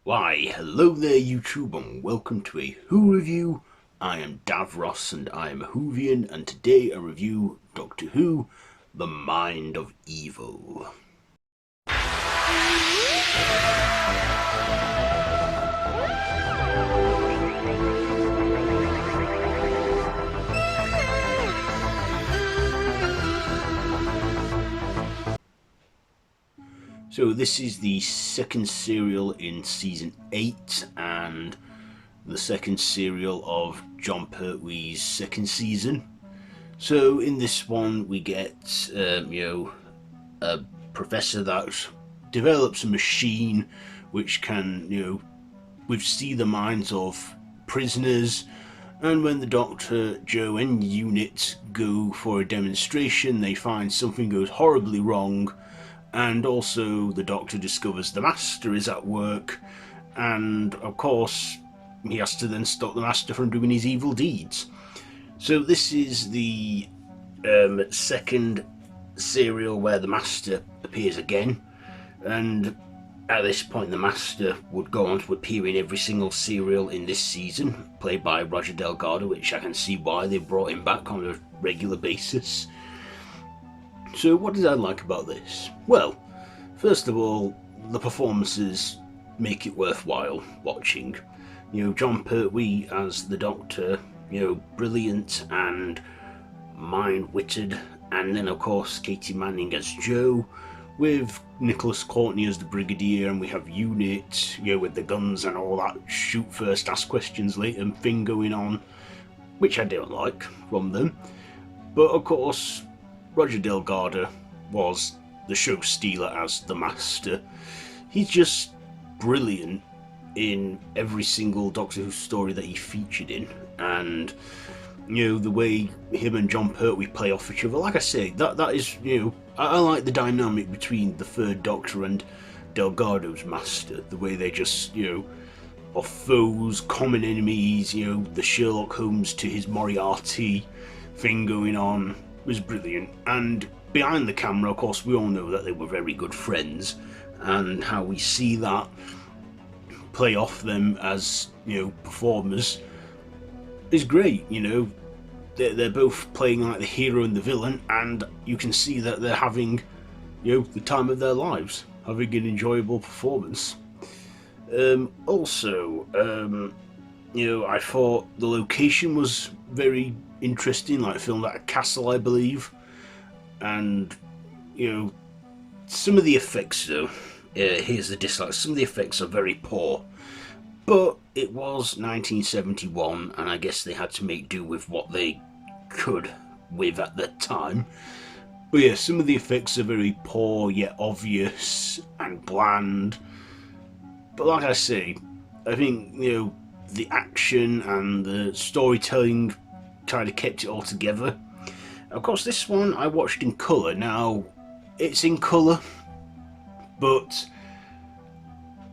Why, hello there YouTube and welcome to a Who review. I am Davros and I am a Whovian, and today I review Doctor Who, The Mind of Evil. So this is the second serial in season 8 and the second serial of Jon Pertwee's second season. So in this one we get, a professor that develops a machine which can, see the minds of prisoners. And when the Doctor, Jo and U.N.I.T go for a demonstration, they find something goes horribly wrong. And also the Doctor discovers the Master is at work, and of course he has to then stop the Master from doing his evil deeds. So this is the second serial where the Master appears again, and at this point the Master would go on to appear in every single serial in this season, played by Roger Delgado, which I can see why they brought him back on a regular basis. So what did I like about this? Well, first of all, the performances make it worthwhile watching. Jon Pertwee as the Doctor, brilliant and mind-witted, and then of course Katy Manning as Jo, with Nicholas Courtney as the Brigadier, and we have U.N.I.T, with the guns and all that shoot first, ask questions later thing going on, which I don't like from them. But of course, Roger Delgado was the show stealer as the Master. He's just brilliant in every single Doctor Who story that he featured in, and the way him and Jon Pertwee play off each other. Like I say, that is, I like the dynamic between the third Doctor and Delgado's Master. The way they just, are foes, common enemies. The Sherlock Holmes to his Moriarty thing going on was brilliant. And behind the camera, of course, we all know that they were very good friends, and how we see that play off them as performers is great. They're both playing like the hero and the villain, and you can see that they're having the time of their lives, having an enjoyable performance. Also, I thought the location was very interesting, like filmed at a castle, I believe. And some of the effects, though, here's the dislike, some of the effects are very poor, but it was 1971 and I guess they had to make do with what they could with at the time. But yeah, some of the effects are very poor, yet obvious and bland. But like I say, I think the action and the storytelling kind of kept it all together. Of course, this one I watched in colour. Now, it's in colour, but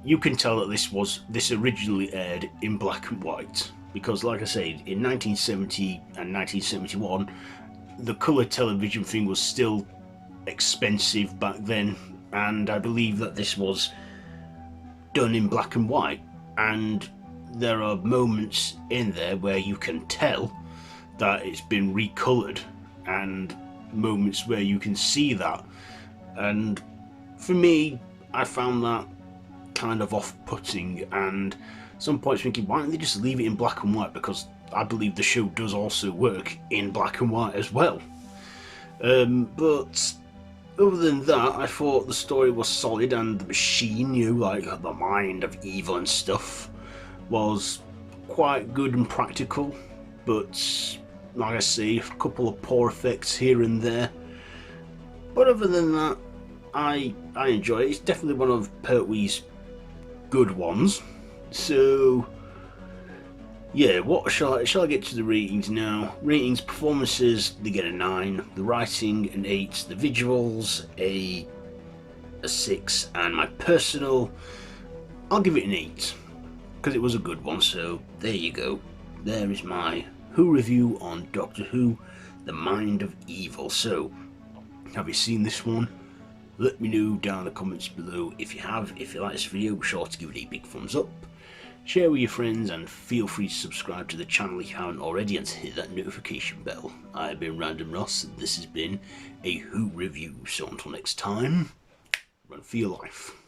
you can tell that this originally aired in black and white, because like I said, in 1970 and 1971 the colour television thing was still expensive back then, and I believe that this was done in black and white, and there are moments in there where you can tell that it's been recoloured, and moments where you can see that. And for me, I found that kind of off-putting, and some points thinking, why don't they just leave it in black and white, because I believe the show does also work in black and white as well. But other than that, I thought the story was solid, and the machine, like the mind of evil and stuff, was quite good and practical. But like I say, a couple of poor effects here and there. But other than that, I enjoy it. It's definitely one of Pertwee's good ones. So yeah, what shall I get to the ratings now? Ratings, performances, they get a 9. The writing, an 8. The visuals, a 6. And my personal, I'll give it an 8, because it was a good one. So there you go. There is my Who review on Doctor Who, The Mind of Evil. So, have you seen this one? Let me know down in the comments below if you have. If you like this video, be sure to give it a big thumbs up. Share with your friends and feel free to subscribe to the channel if you haven't already and to hit that notification bell. I've been Random Ross and this has been a Who review. So until next time, run for your life.